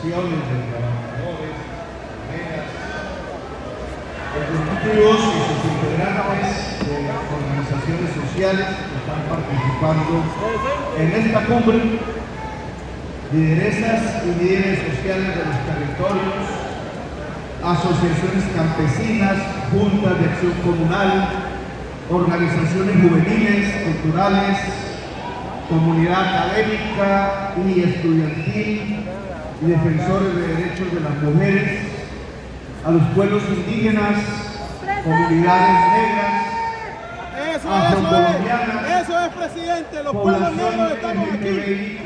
asociaciones de trabajadores, ejecutivos y sus integrantes de organizaciones sociales que están participando en esta cumbre, lideresas y líderes sociales de los territorios, asociaciones campesinas, juntas de acción comunal, organizaciones juveniles, culturales, comunidad académica y estudiantil y defensores de derechos de las mujeres, a los pueblos indígenas, comunidades negras, afrocolombianas, eso es, presidente, los pueblos negros estamos aquí.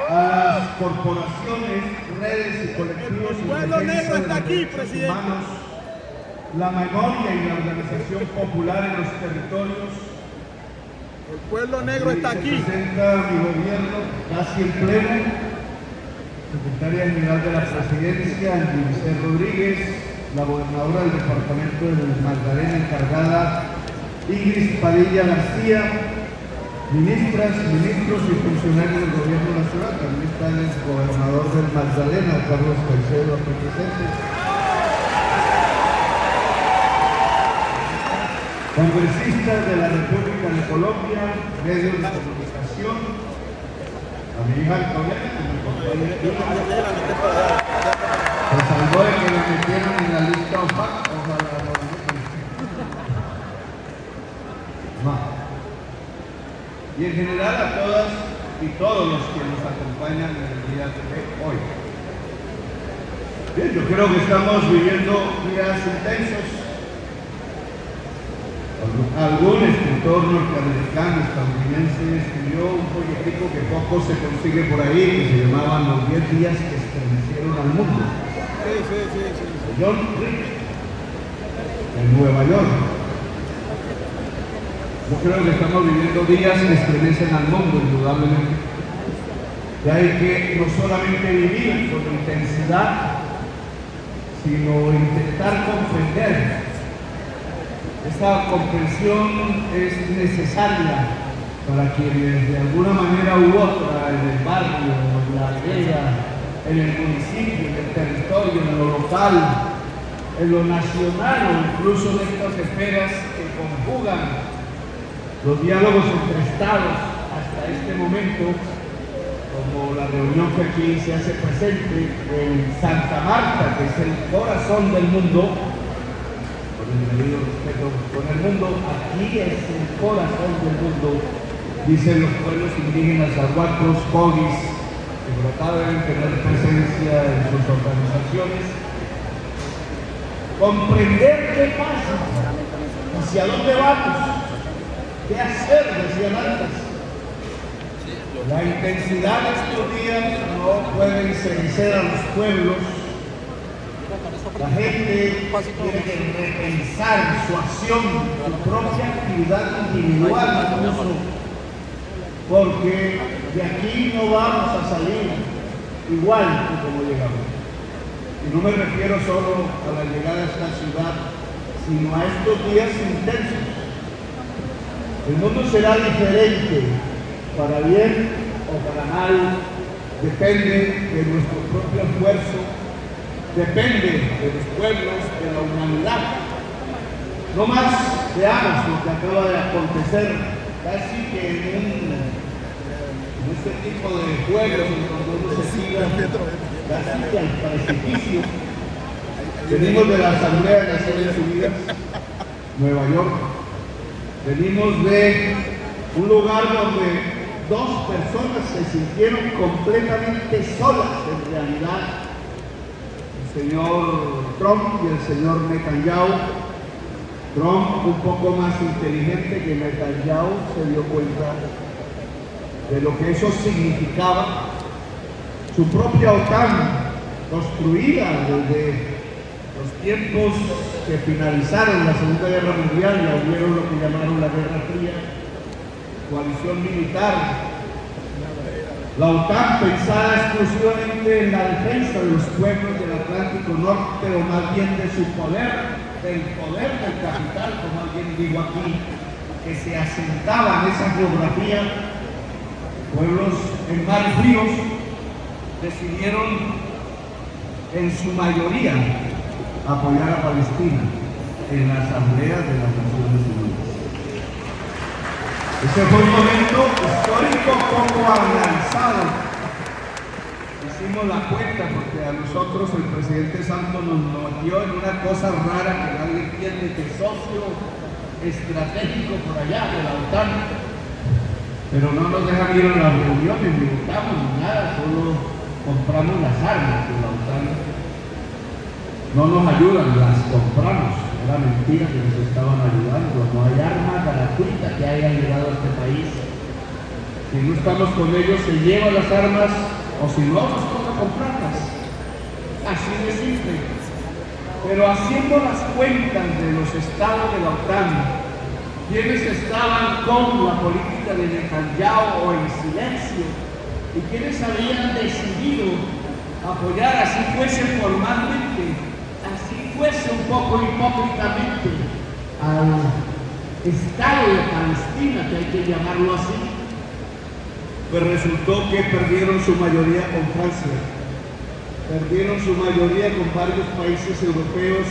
A las corporaciones, redes y colectivos el pueblo negro está aquí, presidente. Humanos, la memoria y la organización popular en los territorios. El pueblo negro está aquí. Presenta mi gobierno casi en pleno, secretaria general de la presidencia, Angelice Rodríguez, la gobernadora del departamento de Magdalena encargada, Ingrid Padilla García, ministras, ministros y funcionarios del gobierno nacional. También está el gobernador del Magdalena, Carlos Caicedo, aquí presente. Congresistas de la República de Colombia, medios de comunicación, a mi hija Antonella, que me acompaña aquí, se salvó de que lo metieron en la lista opaca, ojalá no lo metan. Y en general a todas y todos los que nos acompañan en el día de hoy. Bien, yo creo que estamos viviendo días intensos. Algún escritor norteamericano, estadounidense, escribió un folletico que poco se consigue por ahí, que se llamaba Los 10 días que estremecieron al mundo. Sí. John Rick, en Nueva York. Yo creo que estamos viviendo días que estremecen al mundo, indudablemente. Y hay que no solamente vivir con intensidad, sino intentar comprender. Esta comprensión es necesaria para quienes de alguna manera u otra, en el barrio, en la aldea, en el municipio, en el territorio, en lo local, en lo nacional o incluso en estas esferas que conjugan los diálogos entre estados hasta este momento, como la reunión que aquí se hace presente en Santa Marta, que es el corazón del mundo, con el debido respeto con el mundo, aquí es el corazón del mundo, dicen los pueblos indígenas arhuacos, cogis, que por acá deben tener presencia en sus organizaciones. Comprender qué pasa, hacia dónde vamos, qué hacer, decían antes. La intensidad de estos días no puede encerrar a los pueblos. La gente tiene que repensar su acción, su propia actividad individual, incluso, porque de aquí no vamos a salir igual que como llegamos. Y no me refiero solo a la llegada a esta ciudad, sino a estos días intensos. El mundo será diferente, para bien o para mal, depende de nuestro propio esfuerzo, depende de los pueblos, de la humanidad. No más veamos lo que acaba de acontecer, casi que en este tipo de juegos, donde uno se siga casi que al precipicio. Venimos de la Asamblea de Naciones Unidas, Nueva York. Venimos de un lugar donde dos personas se sintieron completamente solas en realidad. El señor Trump y el señor Netanyahu. Trump, un poco más inteligente que Netanyahu, se dio cuenta de lo que eso significaba. Su propia OTAN, construida desde los tiempos que finalizaron la Segunda Guerra Mundial y abrieron lo que llamaron la Guerra Fría, coalición militar. La OTAN pensada exclusivamente en la defensa de los pueblos del Atlántico Norte, o más bien de su poder, del poder del capital, como alguien dijo aquí, que se asentaba en esa geografía, pueblos en mares fríos, decidieron en su mayoría apoyar a Palestina en la Asamblea de las Naciones Unidas. Ese fue un momento histórico poco analizado. Hicimos la cuenta porque a nosotros el presidente Santos nos metió en una cosa rara que nadie entiende, que socio estratégico por allá de la OTAN, pero no nos dejan ir a las reuniones, ni votamos, ni nada, solo compramos las armas de la OTAN. No nos ayudan, las compramos. Era mentira que nos estaban ayudando. No hay arma gratuita que haya llegado a este país. Si no estamos con ellos, se llevan las armas, o si no, nos toca comprarlas. Así de simple. Pero haciendo las cuentas de los estados de la OTAN, quienes estaban con la política de Netanyahu o en silencio, y quienes habían decidido apoyar, así fuese formalmente, así fuese un poco hipócritamente, al Estado de Palestina, que hay que llamarlo así, pues resultó que perdieron su mayoría con Francia, perdieron su mayoría con varios países europeos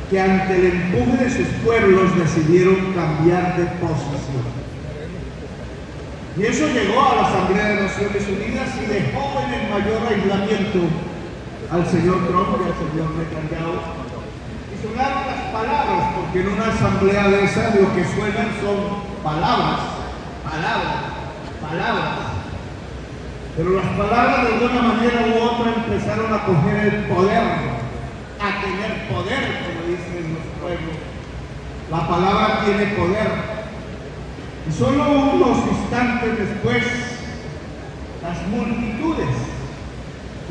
que ante el empuje de sus pueblos decidieron cambiar de posición. Y eso llegó a la Asamblea de Naciones Unidas y dejó en el mayor aislamiento al señor Trump y al señor Netanyahu. Y sonaron las palabras, porque en una asamblea de esas lo que suenan son palabras, palabras, palabras. Pero las palabras de alguna manera u otra empezaron a coger el poder, a tener poder, como dicen los pueblos. La palabra tiene poder. Y solo unos instantes después, las multitudes,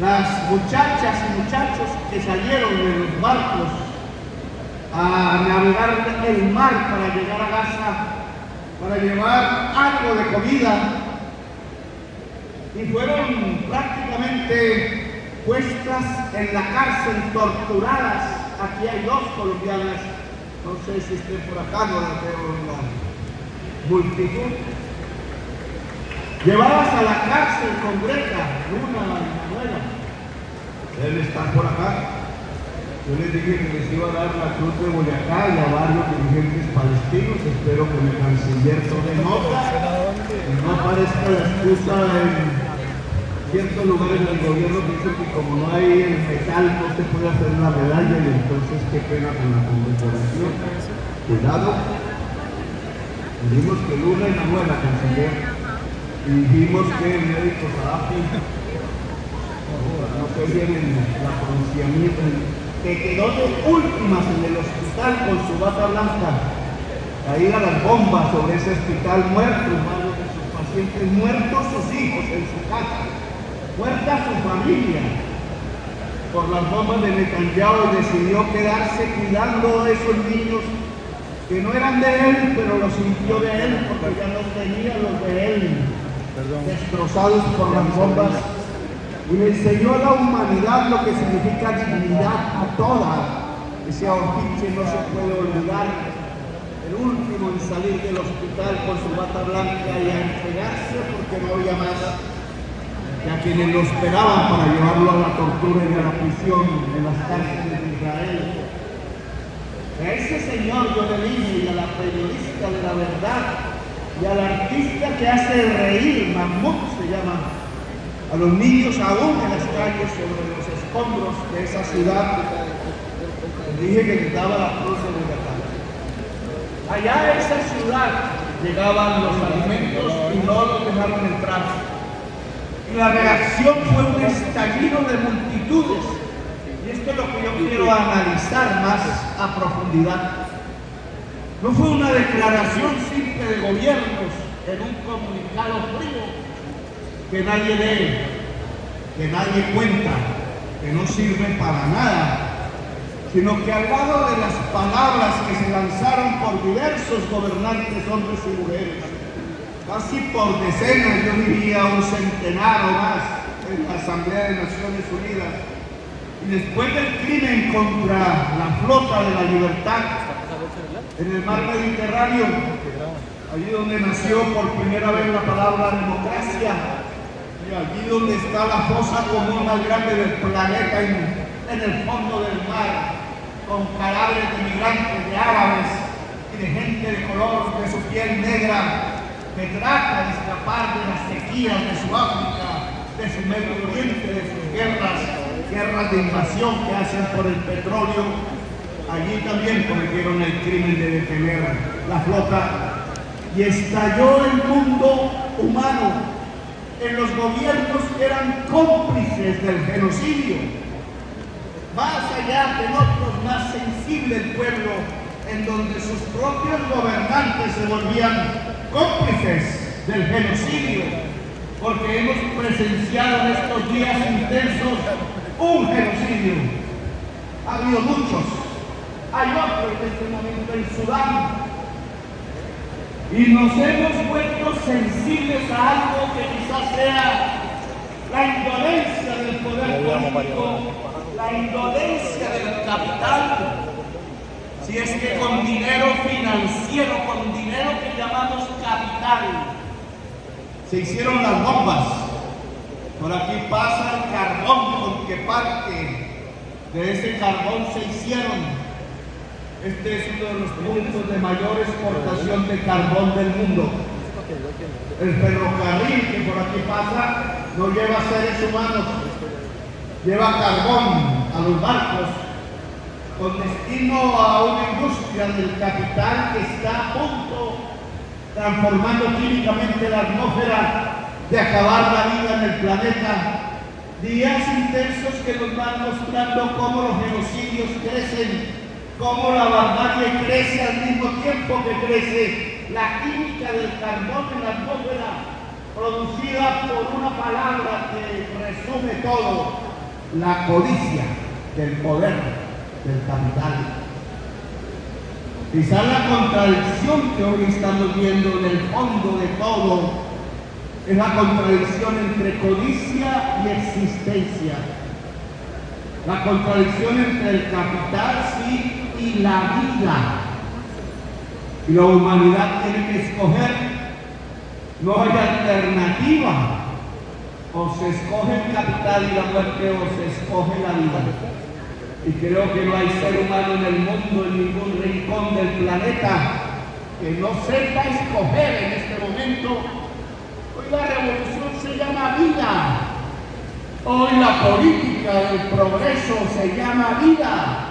las muchachas y muchachos que salieron de los barcos a navegar el mar para llegar a Gaza, para llevar algo de comida, y fueron prácticamente puestas en la cárcel, torturadas. Aquí hay dos colombianas, no sé si estén por acá, no las veo en la multitud, llevadas a la cárcel con Greta, Luna y Manuela. Deben estar por acá. Yo les dije que les iba a dar la cruz de Boyacá y a varios dirigentes palestinos. Espero que mi canciller tome nota y no aparezca la excusa en ciertos lugares del gobierno que dicen que como no hay el metal no se puede hacer la medalla, y entonces qué pena con la condecoración. Cuidado. Dijimos que Luna y Manuela, canciller, y dijimos que el médico Sadafi, no sé bien la pronunciamiento, que quedó de últimas en el hospital con su bata blanca, caída las bombas sobre ese hospital, muertos, varios de sus pacientes, muertos sus hijos en su casa, muerta su familia por las bombas de Netanyahu, y decidió quedarse cuidando a esos niños que no eran de él, pero los sintió de él, porque ya no tenía los de él, destrozados por las bombas, y le enseñó a la humanidad lo que significa dignidad a toda. Ese Aojiche no se puede olvidar, el último en salir del hospital con su bata blanca y a entregarse porque no había más, y a quienes lo esperaban para llevarlo a la tortura y a la prisión en las cárceles de Israel. A ese señor yo le dije, y a la periodista de la verdad, y al artista que hace reír, Mahmoud se llama, a los niños aún en las calles sobre los escombros de esa ciudad, les dije que les daba la cruz de Boyacá. Allá a esa ciudad llegaban los alimentos y no los dejaron entrar. Y la reacción fue un estallido de multitudes. Y esto es lo que yo quiero analizar más a profundidad. No fue una declaración simple de gobiernos en un comunicado frío que nadie lee, que nadie cuenta, que no sirve para nada, sino que al lado de las palabras que se lanzaron por diversos gobernantes, hombres y mujeres, casi por decenas, yo diría un centenar o más, en la Asamblea de Naciones Unidas, y después del crimen contra la flota de la libertad en el mar Mediterráneo, allí donde nació por primera vez la palabra democracia, que allí donde está la fosa común más grande del planeta, en el fondo del mar, con cadáveres de migrantes, de árabes y de gente de color, de su piel negra, que trata de escapar de las sequías de su África, de su Medio Oriente, de sus guerras de invasión que hacen por el petróleo. Allí también cometieron el crimen de detener la flota y estalló el mundo humano en los gobiernos que eran cómplices del genocidio. Más allá que en otros más sensible el pueblo, en donde sus propios gobernantes se volvían cómplices del genocidio, porque hemos presenciado en estos días intensos un genocidio. Ha habido muchos, hay otro en este momento en Sudán, y nos hemos vuelto sensibles a algo que quizás sea la indolencia del poder político, la indolencia del capital. Si es que con dinero financiero, con dinero que llamamos capital, se hicieron las bombas. Por aquí pasa el carbón, con que parte de ese carbón se hicieron. Este es uno de los puntos de mayor exportación de carbón del mundo. El ferrocarril que por aquí pasa no lleva seres humanos, lleva carbón a los barcos con destino a una industria del capital que está a punto, transformando químicamente la atmósfera, de acabar la vida en el planeta. Días intensos que nos van mostrando cómo los genocidios crecen, cómo la barbarie crece al mismo tiempo que crece la química del carbón en la atmósfera, producida por una palabra que resume todo: la codicia del poder del capital. Quizás la contradicción que hoy estamos viendo en el fondo de todo es la contradicción entre codicia y existencia. La contradicción entre el capital, sí, y la vida. Y la humanidad tiene que escoger. No hay alternativa. O se escoge el capital y la muerte, o se escoge la vida. Y creo que no hay ser humano en el mundo, en ningún rincón del planeta, que no sepa escoger en este momento. Hoy la revolución se llama vida. Hoy la política del progreso se llama vida.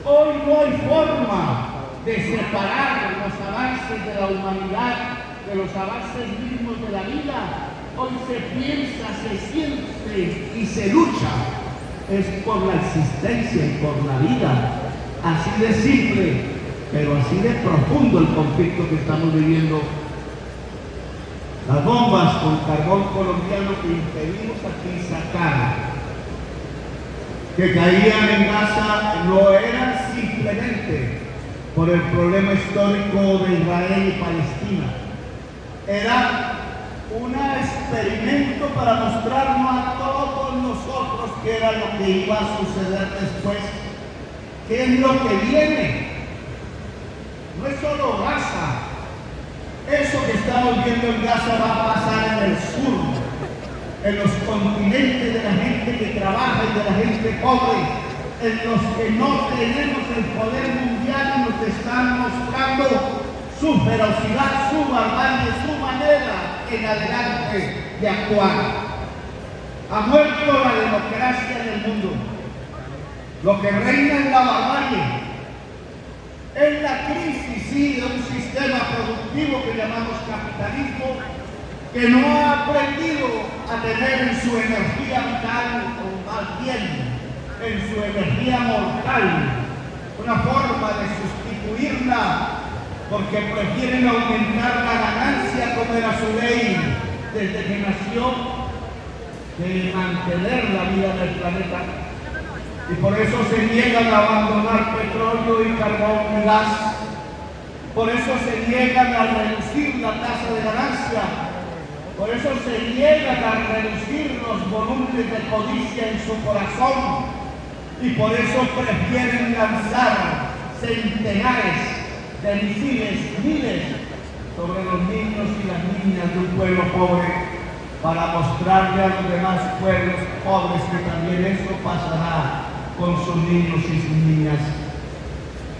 Hoy no hay forma de separar los avances de la humanidad de los avances mismos de la vida. Hoy se piensa, se siente y se lucha. Es por la existencia y por la vida. Así de simple, pero así de profundo el conflicto que estamos viviendo. Las bombas con carbón colombiano que impedimos aquí sacar, que caían en Gaza, no eran simplemente por el problema histórico de Israel y Palestina. Era un experimento para mostrarnos a todos nosotros qué era lo que iba a suceder después, qué es lo que viene. No es solo Gaza. Eso que estamos viendo en Gaza va a pasar en el sur, en los continentes de la gente que trabaja y de la gente pobre, en los que no tenemos el poder mundial, y nos están mostrando su ferocidad, su barbarie, su manera en adelante de actuar. Ha muerto la democracia en el mundo. Lo que reina es la barbarie. Es la crisis, sí, de un sistema productivo que llamamos capitalismo, que no ha aprendido a tener en su energía vital, o más bien en su energía mortal, una forma de sustituirla, porque prefieren aumentar la ganancia, como era su ley desde que nació, de mantener la vida del planeta. Y por eso se niegan a abandonar petróleo y carbón y gas. Por eso se niegan a reducir la tasa de ganancia. Por eso se niegan a reducir los volúmenes de codicia en su corazón. Y por eso prefieren lanzar centenares de misiles, miles, sobre los niños y las niñas de un pueblo pobre. para mostrarle a los demás pueblos pobres que también eso pasará con sus niños y sus niñas.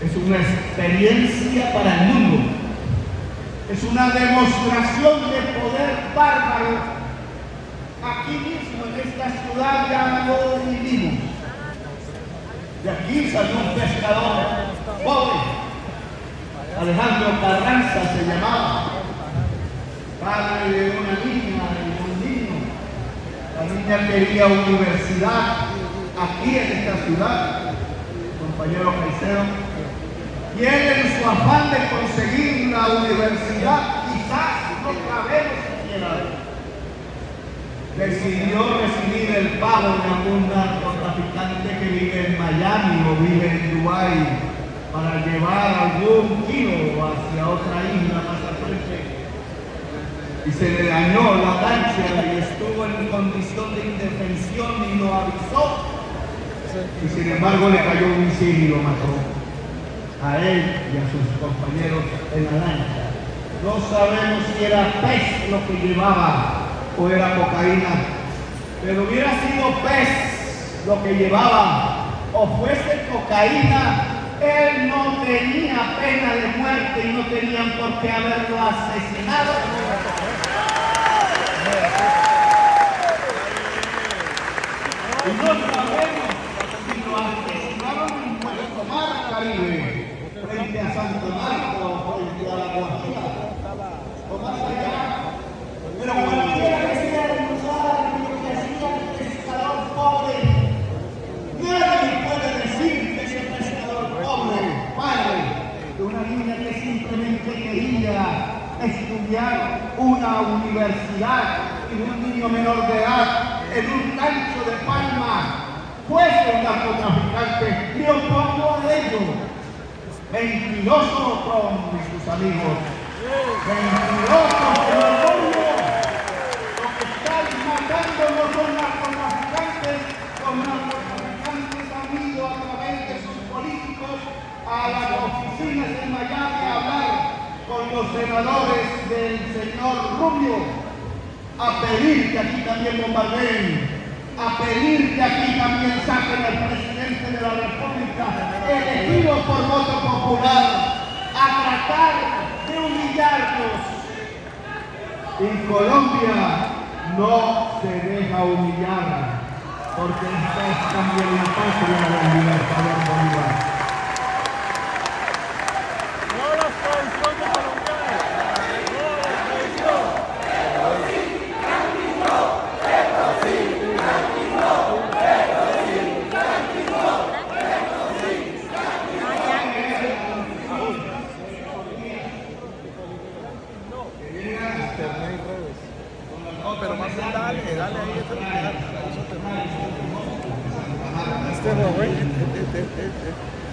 Es una experiencia para el mundo. Es una demostración de poder bárbaro. Aquí mismo, en esta ciudad, ya lo vivimos. De aquí salió un pescador pobre. Alejandro Carranza se llamaba. Padre de una niña y un niño. La niña quería universidad aquí en esta ciudad, compañero Caicedo. Y él, en su afán de conseguir la universidad, quizás no sabemos siquiera, decidió recibir el pago de algún narcotraficante que vive en Miami o vive en Dubái para llevar algún kilo hacia otra isla más al frente. Y se le dañó la lancha y estuvo en condición de indefensión y lo avisó. Y sin embargo le cayó un misil y lo mató a él y a sus compañeros en la lancha. No sabemos si era pez lo que llevaba o era cocaína, pero hubiera sido pez lo que llevaba o fuese cocaína, él no tenía pena de muerte y no tenían por qué haberlo asesinado. Y no sabemos si lo asesinaron en Puerto Mar, Caribe, frente a Santo Marco, frente a la Guajira, o más allá. Pero cualquiera que sea el lugar en lo que hacía el pescador pobre, nadie puede decir que ese pescador pobre, padre de una niña que simplemente quería estudiar una universidad y de un niño menor de edad en un rancho de Palma, fuese un narcotraficante, me opongo a ello. Mentiroso con sus amigos, mentiroso con el orgullo. Lo que están matando no son narcotraficantes, los narcotraficantes han ido a través de sus políticos a las oficinas en Miami a hablar con los senadores del señor Rubio, a pedir que aquí también bombardeen, a pedir que aquí también saquen al presidente de la República, elegido por voto popular, a tratar de humillarnos. En Colombia no se deja humillar, porque esta es también la patria del libertador Bolívar.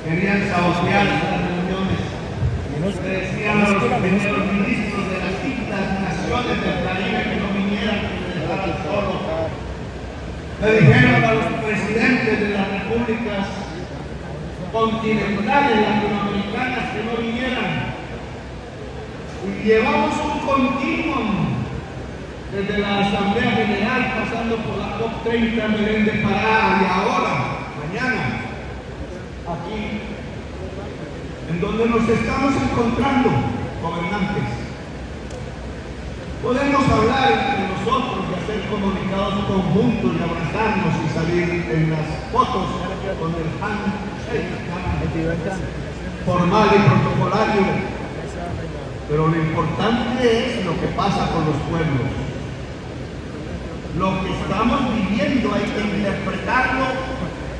Querían sabotear las reuniones. Le decían a los primeros ministros de las distintas naciones del Caribe que no vinieran, que se dejaran solos. Le dijeron a los presidentes de las repúblicas continentales latinoamericanas que no vinieran. Y llevamos un continuum desde la Asamblea General, pasando por la COP30 en Belén de Pará y ahora, mañana, aquí, en donde nos estamos encontrando gobernantes. Podemos hablar entre nosotros y hacer comunicados conjuntos y abrazarnos y salir en las fotos con el handshake formal y protocolario, pero lo importante es lo que pasa con los pueblos. Lo que estamos viviendo hay que interpretarlo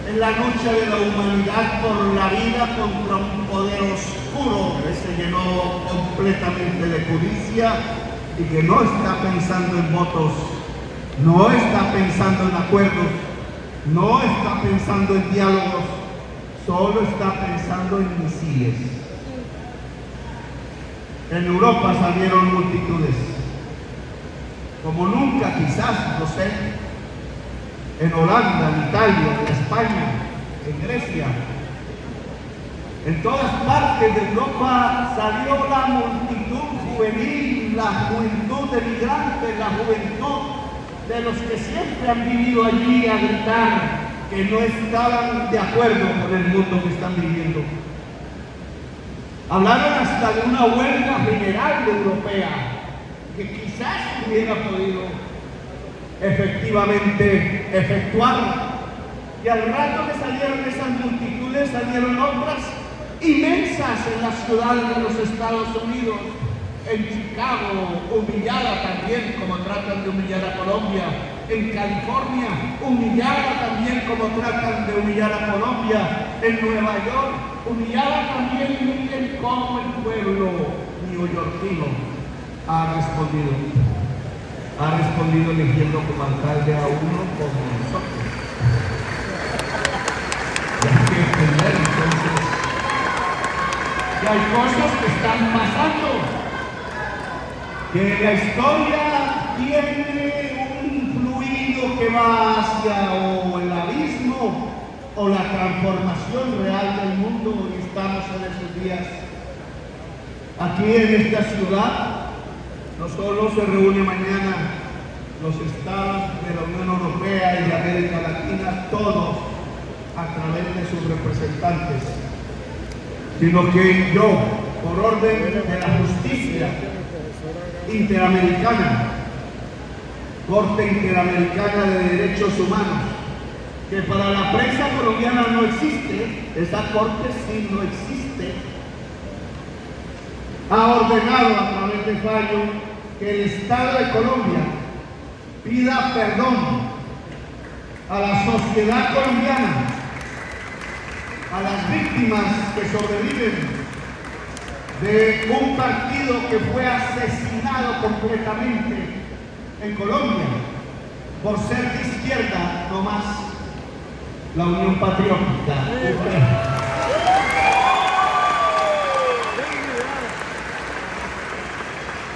en la lucha de la humanidad por la vida contra un poder oscuro que se llenó completamente de codicia y que no está pensando en votos, no está pensando en acuerdos, no está pensando en diálogos, solo está pensando en misiles. En Europa salieron multitudes, como nunca quizás, no sé, en Holanda, en Italia, en España, en Grecia, en todas partes de Europa salió la multitud juvenil, la juventud emigrante, la juventud de los que siempre han vivido allí a gritar que no estaban de acuerdo con el mundo que están viviendo. Hablaron hasta de una huelga general europea que quizás hubiera podido efectivamente efectuar. Y al rato que salieron esas multitudes, salieron otras inmensas en las ciudades de los Estados Unidos, en Chicago, humillada también como tratan de humillar a Colombia, en California, humillada también como tratan de humillar a Colombia, en Nueva York, humillada también. Miren cómo el pueblo neoyorquino ha respondido eligiendo como alcalde a uno como nosotros. Hay que entender entonces que hay cosas que están pasando, que la historia tiene un fluido que va hacia o el abismo o la transformación real del mundo, y estamos en esos días. Aquí en esta ciudad no solo se reúne mañana los estados de la Unión Europea y de América Latina, todos a través de sus representantes, sino que yo, por orden de la justicia interamericana, Corte Interamericana de Derechos Humanos, que para la prensa colombiana no existe, esa corte sí no existe, ha ordenado a través de fallo que el Estado de Colombia pida perdón a la sociedad colombiana, a las víctimas que sobreviven de un partido que fue asesinado completamente en Colombia por ser de izquierda, no más la Unión Patriótica.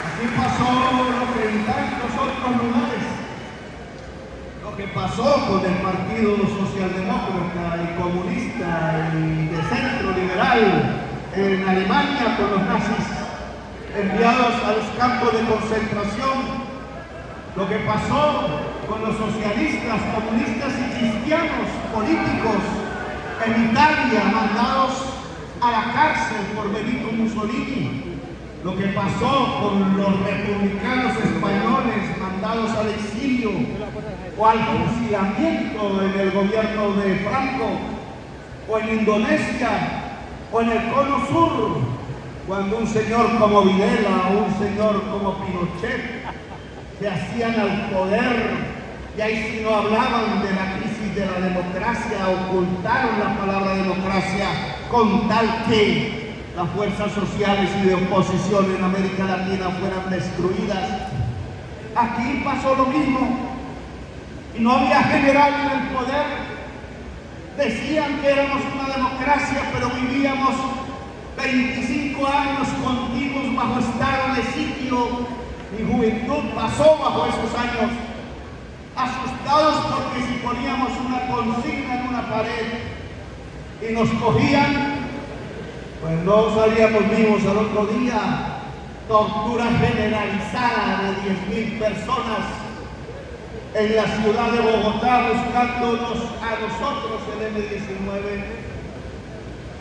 Así pasó lo que en tantos otros lugares. Lo que pasó con el Partido Socialdemócrata y Comunista y de centro liberal en Alemania, con los nazis enviados a los campos de concentración. Lo que pasó con los socialistas, comunistas y cristianos políticos en Italia, mandados a la cárcel por Benito Mussolini. Lo que pasó con los republicanos españoles mandados al exilio o al fusilamiento en el gobierno de Franco, o en Indonesia, o en el Cono Sur, cuando un señor como Videla o un señor como Pinochet se hacían al poder, y ahí sí no hablaban de la crisis de la democracia, ocultaron la palabra democracia con tal que las fuerzas sociales y de oposición en América Latina fueran destruidas. Aquí pasó lo mismo, y no había general en el poder. Decían que éramos una democracia, pero vivíamos 25 años continuos bajo estado de sitio. Mi juventud pasó bajo esos años, asustados porque si poníamos una consigna en una pared y nos cogían, pues no salíamos vivos al otro día. Tortura generalizada de 10.000 personas en la ciudad de Bogotá buscándonos a nosotros el M-19.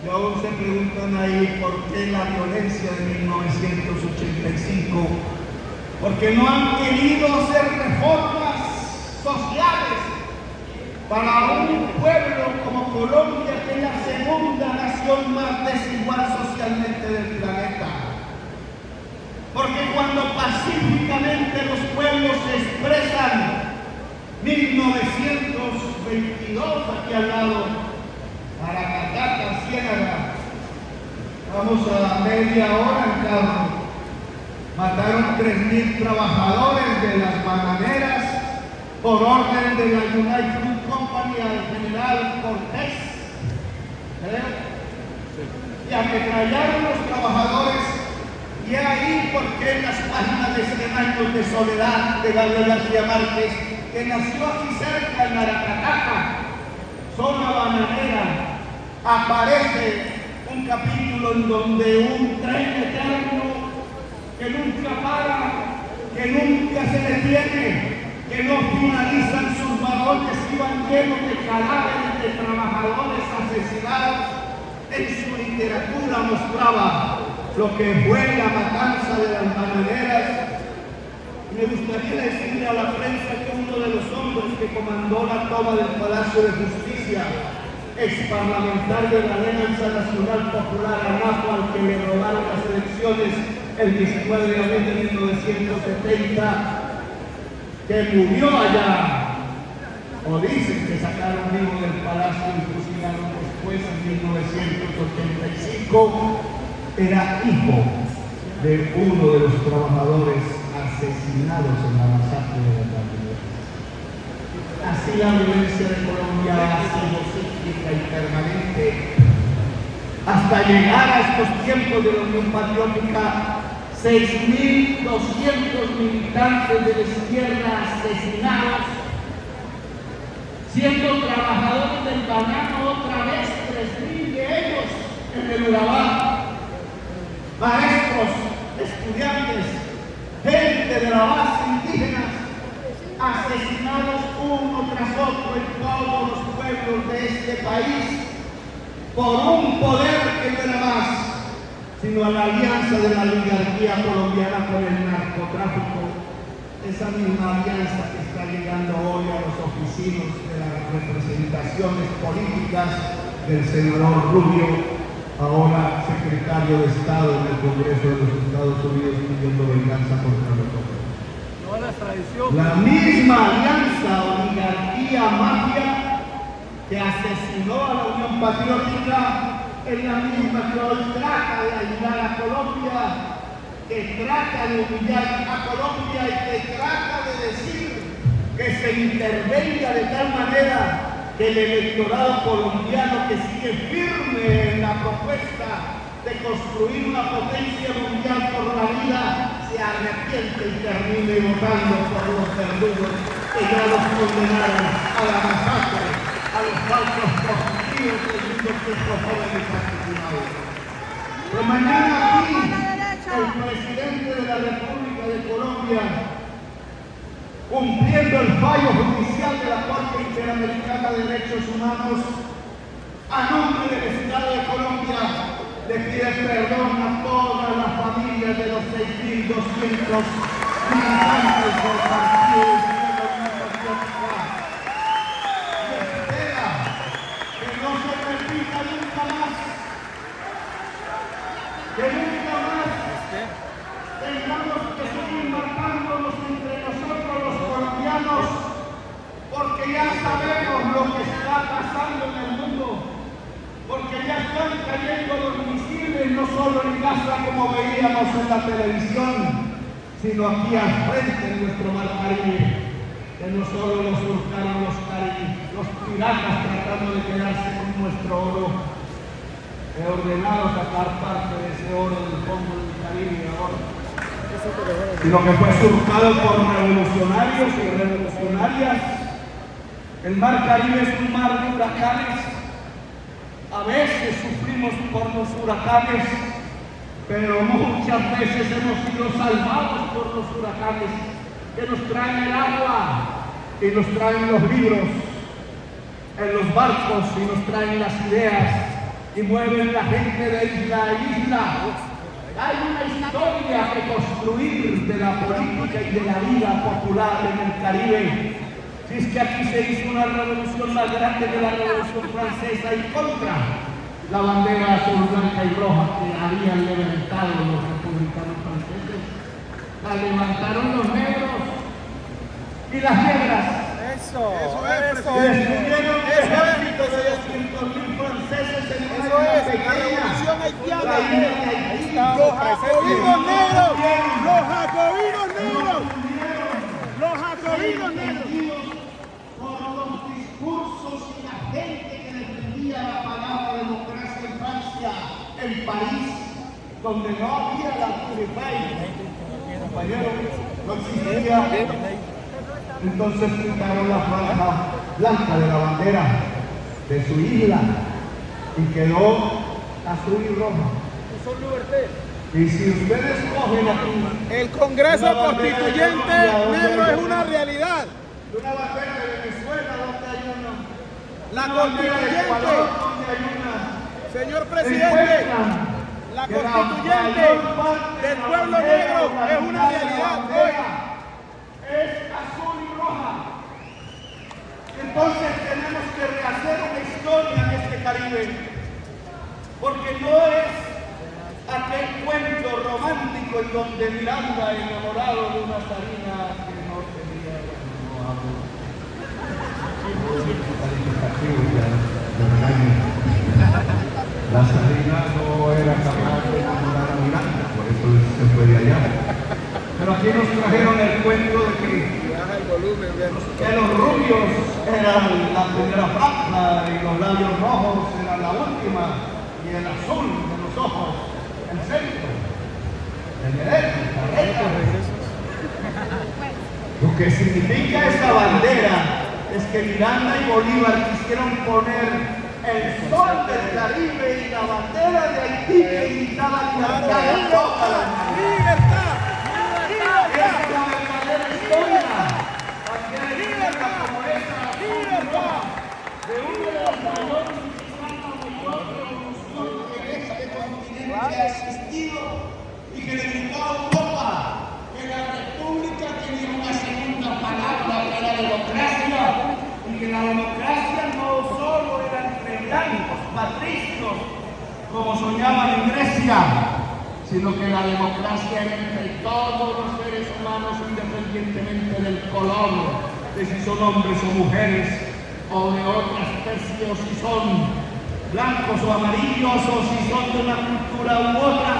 Y aún se preguntan ahí por qué la violencia de 1985, porque no han querido hacer reformas sociales para un pueblo como Colombia, que es la segunda nación más desigual socialmente del planeta. Porque cuando pacíficamente los pueblos se expresan, 1922, aquí al lado, Aracataca, Ciénaga, vamos a media hora en carro, mataron 3.000 trabajadores de las bananeras por orden de la United Fruit Company al general Cortés, y ametrallaron los trabajadores. Y ahí porque en las páginas de 100 años de soledad de Gabriel García Márquez, que nació aquí cerca en Aracataca, zona bananera, aparece un capítulo en donde un tren eterno que nunca para, que nunca se detiene, que no finalizan sus vagones, iban llenos de cadáveres de trabajadores asesinados. En su literatura mostraba lo que fue la matanza de las bananeras. Me gustaría decirle a la prensa que uno de los hombres que comandó la toma del Palacio de Justicia, ex parlamentario de la Alianza Nacional Popular, ANAPO, al que le robaron las elecciones el 19 de abril de 1970, que murió allá, o dicen que sacaron vivo del palacio y fusilaron después en 1985, era hijo de uno de los trabajadores asesinados en la masacre de la Bananeras. Así la violencia de Colombia ha sido cíclica y permanente. Hasta llegar a estos tiempos de la Unión Patriótica, 6.200 militantes de la izquierda asesinados, siendo trabajadores del banano otra vez 3.000 de ellos en el Urabá, maestros, estudiantes, gente de la base indígena, asesinados uno tras otro en todos los pueblos de este país por un poder que no era más sino a la alianza de la oligarquía colombiana con el narcotráfico, esa misma alianza que está llegando hoy a los oficinos de las representaciones políticas del senador Rubio, ahora secretario de Estado en el Congreso de los Estados Unidos, pidiendo venganza contra nosotros. La misma alianza, oligarquía, mafia, que asesinó a la Unión Patriótica, es la misma que hoy trata de ayudar a Colombia, que trata de humillar a Colombia y que trata de decir que se intervenga de tal manera que el electorado colombiano, que sigue firme en la propuesta de construir una potencia mundial por la vida, se arrepiente y termine votando por los verdugos que ya los condenaron a la masacre, a los falsos positivos que jóvenes asesinados. Pues mañana aquí, el presidente de la República de Colombia, cumpliendo el fallo judicial de la Corte Interamericana de Derechos Humanos, a nombre del Estado de Colombia, le pide perdón a todas las familias de los 6.200 militantes del Partido de Izquierda Unión Patriótica. Y espera que no se repita nunca más, que nunca más tengamos que seguir matándonos entre nosotros los colombianos, porque ya sabemos lo que está pasando en el mundo, porque ya están cayendo los misiles, no solo en Gaza como veíamos en la televisión, sino aquí al frente de nuestro mar Caribe, que no solo nos surcaron los piratas tratando de quedarse con nuestro oro. He ordenado sacar parte de ese oro del fondo del Caribe ahora, sino que fue surcado por revolucionarios y revolucionarias. El mar Caribe es un mar de huracanes. A veces sufrimos por los huracanes, pero muchas veces hemos sido salvados por los huracanes, que nos traen el agua y nos traen los libros en los barcos y nos traen las ideas y mueven la gente de isla a isla. Hay una historia que construir de la política y de la vida popular en el Caribe. Si es que aquí se hizo una revolución más grande que la Revolución Francesa y contra la bandera azul, blanca y roja que habían levantado los republicanos franceses. La levantaron los negros y las negras. Eso es. Destruyeron un ejército de 200.000 franceses en una isla pequeña. La revolución haitiana. La isla de Haití. Los jacobinos negros. Los jacobinos negros. Los jacobinos negros. Por los discursos y la gente que defendía la palabra democracia en Francia, en París, donde no había la Purify, compañero, no existía. Entonces pintaron la franja blanca de la bandera de su isla y quedó azul y roja. Y si ustedes cogen aquí El Congreso una bandera de Constituyente Colombia, ¿dónde negro hay es una una? realidad. Una bandera de Venezuela, donde hay una. La Una bandera de Ecuador, Constituyente, donde hay una. señor presidente, la Constituyente del pueblo negro es una realidad hoy. Es azul y roja. Entonces tenemos que rehacer una historia en este Caribe, porque no es aquel cuento romántico en donde Miranda, enamorado de una zarina que no tenía, la zarina no era capaz de enamorar a Miranda, por eso se fue de allá. Pero aquí nos trajeron el cuento de que los rubios eran la primera franja y los labios rojos eran la última y el azul de los ojos el centro, el derecho, la recta. Lo que significa esa bandera es que Miranda y Bolívar quisieron poner el sol del Caribe y la bandera de Haití que gritaba libertad a toda la ¡Libertad! ¡Esa es la verdadera historia! Aquí hay libertad como esa, de uno de los mayores que este continente ha existido y que le gritó a Europa que la república tenía una segunda palabra que era democracia y que la democracia no solo era entre blancos, patricios, como soñaban en Grecia, sino que la democracia era entre todos los seres humanos independientemente del color, de si son hombres o mujeres o de otra especie o si son blancos o amarillos o si son de una cultura u otra,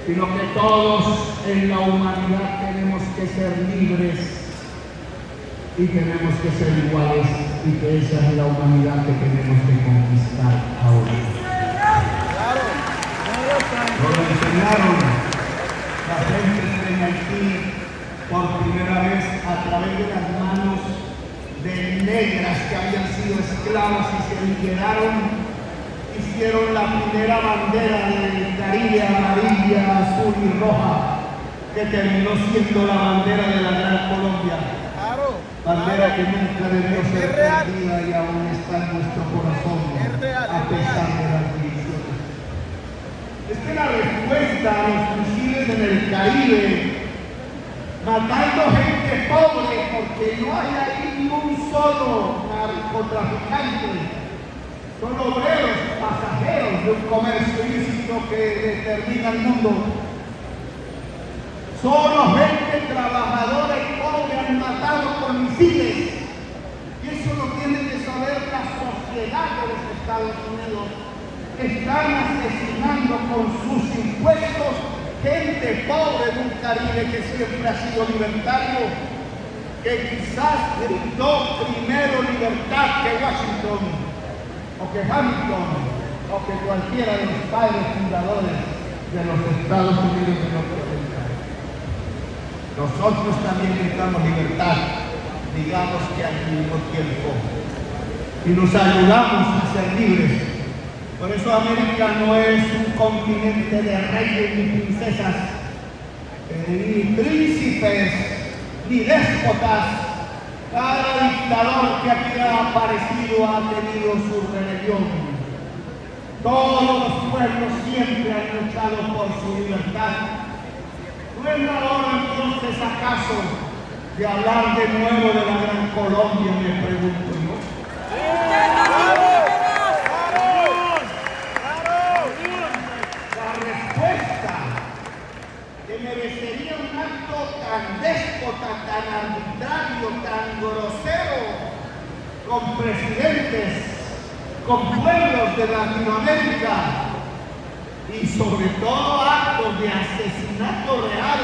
sino que todos en la humanidad tenemos que ser libres y tenemos que ser iguales y que esa es la humanidad que tenemos que conquistar ahora. Nos lo enseñaron las gentes de Haití por primera vez a través de las manos de negras que habían sido esclavas y se liberaron. Hicieron la primera bandera del Caribe, amarilla, azul y roja, que terminó siendo la bandera de la Gran Colombia. Bandera que nunca debió ser perdida y aún está en nuestro corazón, a pesar de las divisiones. Es que la respuesta a los fusiles en el Caribe, matando gente pobre, porque no hay ahí ni un solo narcotraficante, son obreros, pasajeros de un comercio ilícito que determina el mundo. Solo gente trabajadora y pobre han matado con misiles. Y eso lo tiene que saber la sociedad de los Estados Unidos. Están asesinando con sus impuestos gente pobre de un Caribe que siempre ha sido libertario, que quizás gritó primero libertad que Washington, o que Hamilton, o que cualquiera de los padres fundadores de los Estados Unidos de Norteamérica. Nosotros también necesitamos libertad, digamos que al mismo tiempo, y nos ayudamos a ser libres. Por eso América no es un continente de reyes ni princesas, ni príncipes, ni déspotas. Cada dictador que aquí ha aparecido ha tenido su rebelión. Todos los pueblos siempre han luchado por su libertad. ¿No es la hora entonces acaso de hablar de nuevo de la Gran Colombia, me pregunto yo? La respuesta que merecería un acto tan déspota, tan arbitrario, tan grosero, con presidentes, con pueblos de Latinoamérica, y sobre todo actos de asesinato real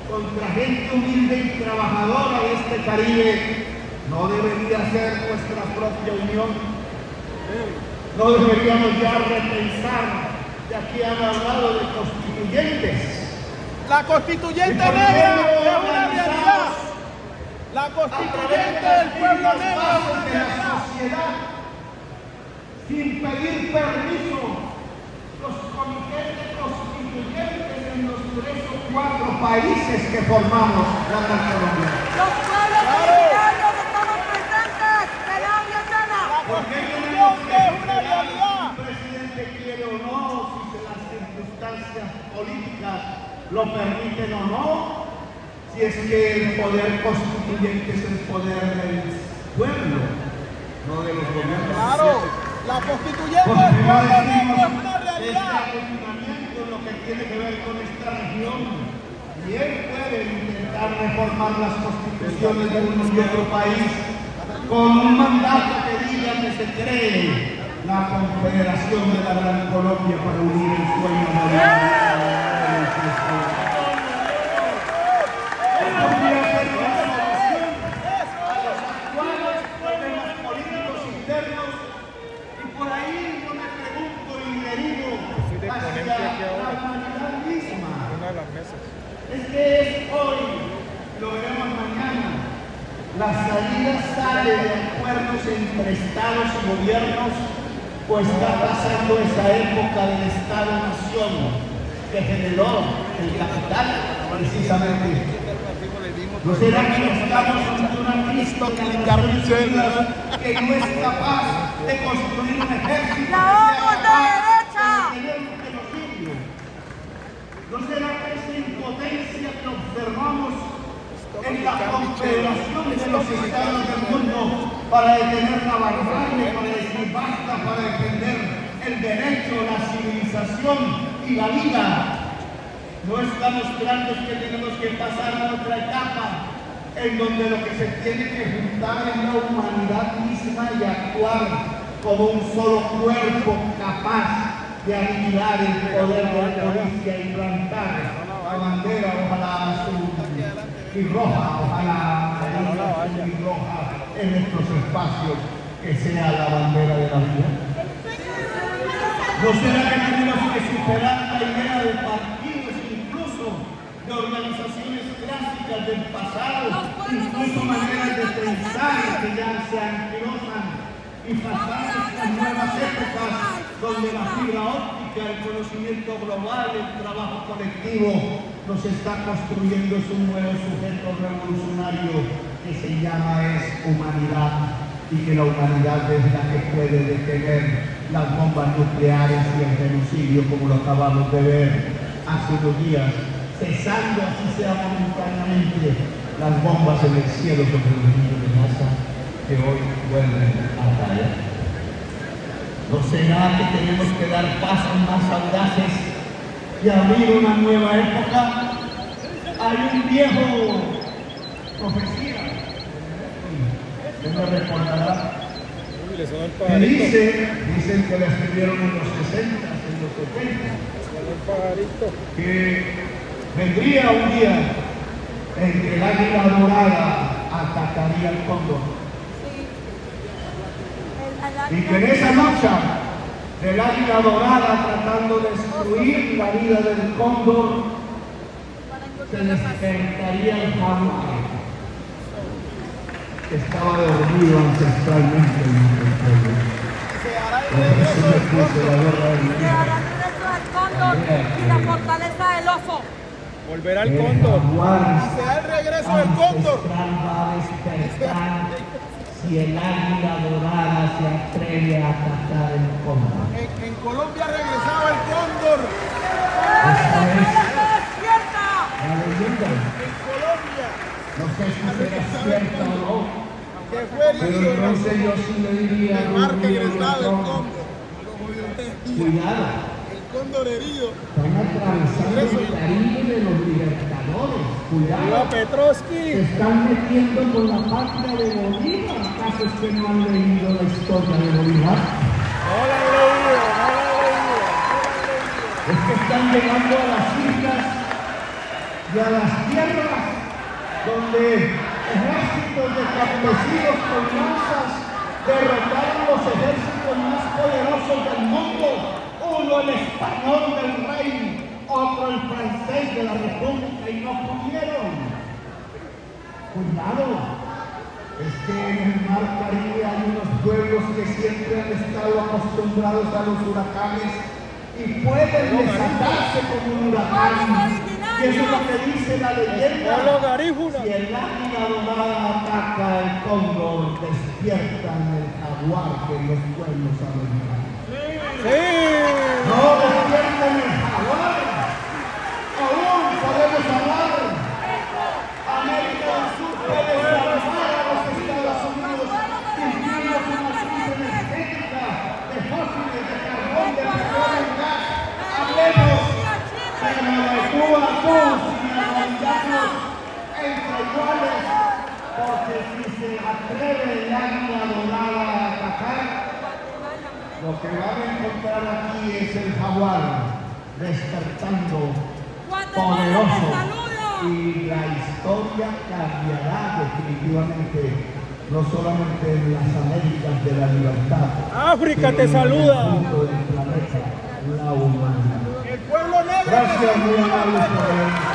contra gente humilde y trabajadora de este Caribe, no debería ser nuestra propia unión. No deberíamos ya repensar que aquí han hablado de constituyentes. La constituyente negra es una realidad. La constituyente del pueblo negro es una de la realidad. sociedad, sin pedir permiso, los comités de constituyentes 4 países que formamos la Gran Colombia. Los pueblos originarios estamos presentes. ¡Que la bienvenida! ¿Por qué tenemos que esperar si un presidente quiere o no, si las circunstancias políticas lo permiten o no? Si es que el poder constituyente es el poder del pueblo, no de los gobiernos. Claro, la constituyente Porque del ya pueblo decimos negro es una este realidad. aglutinamiento en lo que tiene que ver con esta región. Y él puede intentar reformar las constituciones de uno y otro país con un mandato que diga que se cree la Confederación de la Gran Colombia para unir el sueño nacional. Y por ahí yo me pregunto y derivo hacia la humanidad misma. Es que hoy, lo veremos mañana, la salida sale de acuerdos entre estados y gobiernos, pues está pasando esa época del Estado-Nación que generó el capital precisamente. ¿No será que estamos ante una Cristo que no es capaz de construir un ejército ¡La vamos de derecha! que tener un genocidio? ¿No será que esa impotencia que observamos en la confederación de los estados del mundo para detener la barbarie, para decir basta, para defender el derecho, la civilización y la vida? No está mostrando que tenemos que pasar a otra etapa en donde lo que se tiene que juntar es la humanidad misma y actuar como un solo cuerpo capaz de aniquilar el poder de la policía y plantar la bandera, ojalá azul y roja, ojalá azul y roja en nuestros espacios, que sea la bandera de la vida. ¿No será que tenemos que superar la idea de partidos, incluso de organizaciones clásicas del pasado, incluso maneras de pensar que ya se anquilosan, y pasar a estas nuevas épocas donde la fibra óptica, el conocimiento global, el trabajo colectivo nos está construyendo un nuevo sujeto revolucionario que se llama humanidad, y que la humanidad es la que puede detener las bombas nucleares y el genocidio, como lo acabamos de ver hace unos días, cesando así sea momentáneamente las bombas en el cielo sobre los niños de Gaza que hoy vuelven a caer. ¿No será que tenemos que dar pasos más audaces y abrir una nueva época? Hay un viejo profecía, ¿qué me recordará? Que dicen que la escribieron en los 60, en los 70, que vendría un día en que el águila dorada atacaría al cóndor. Y que en esa lucha del águila dorada tratando de destruir la vida del cóndor, se despertaría el jaguar que estaba dormido ancestralmente en nuestro pueblo. Por eso me puse la guerra del Se hará el regreso del cóndor y la fortaleza del oso. Volverá el cóndor. jaguar Se da el regreso del cóndor. ancestral va a despertar si el águila dorada se atreve a atacar el cóndor. En Colombia regresaba el cóndor. Esa es ¡Despierta! la leyenda. En Colombia. No sé si será cierta o no, Que fue pero herido. entonces yo sí le diría a El mar un regresaba el niño, cóndor. cuidado, El cóndor herido. están atravesando el Caribe de los libertadores, ¡Viva cuidado, se Petrovsky! están metiendo con la patria de Bolívar. ¿Acaso es que no han leído la historia de Bolívar? No la he leído, no la he leído. Es que están llegando a las islas y a las tierras donde ejércitos de campesinos con lanzas derrotaron los ejércitos más poderosos del mundo, uno el español del rey, otro el francés de la república, y no pudieron. Cuidado, es que en el mar Caribe hay unos pueblos que siempre han estado acostumbrados a los huracanes y pueden desatarse como un huracán Y eso es lo que dice la leyenda. Pueblo garífuna. Si el águila dorada ataca el cóndor, despiertan el jaguar que los pueblos americanos. Sí. No despiertan el jaguar. Aún podemos hablar. América del Sur puede salvar a los Estados Unidos, cumpliendo su matriz energética de fósiles, de carbón, de petróleo y gas. Hablemos, pero de tú a tú, sin analizarnos entre iguales, porque si se atreve el águila dorada a atacar, lo que van a encontrar aquí es el jaguar despertando poderoso, y la historia cambiará definitivamente, no solamente en las Américas de la libertad. África te sino en el saluda. mundo del planeta, la humanidad. El pueblo negro. Gracias, muy amables por haberme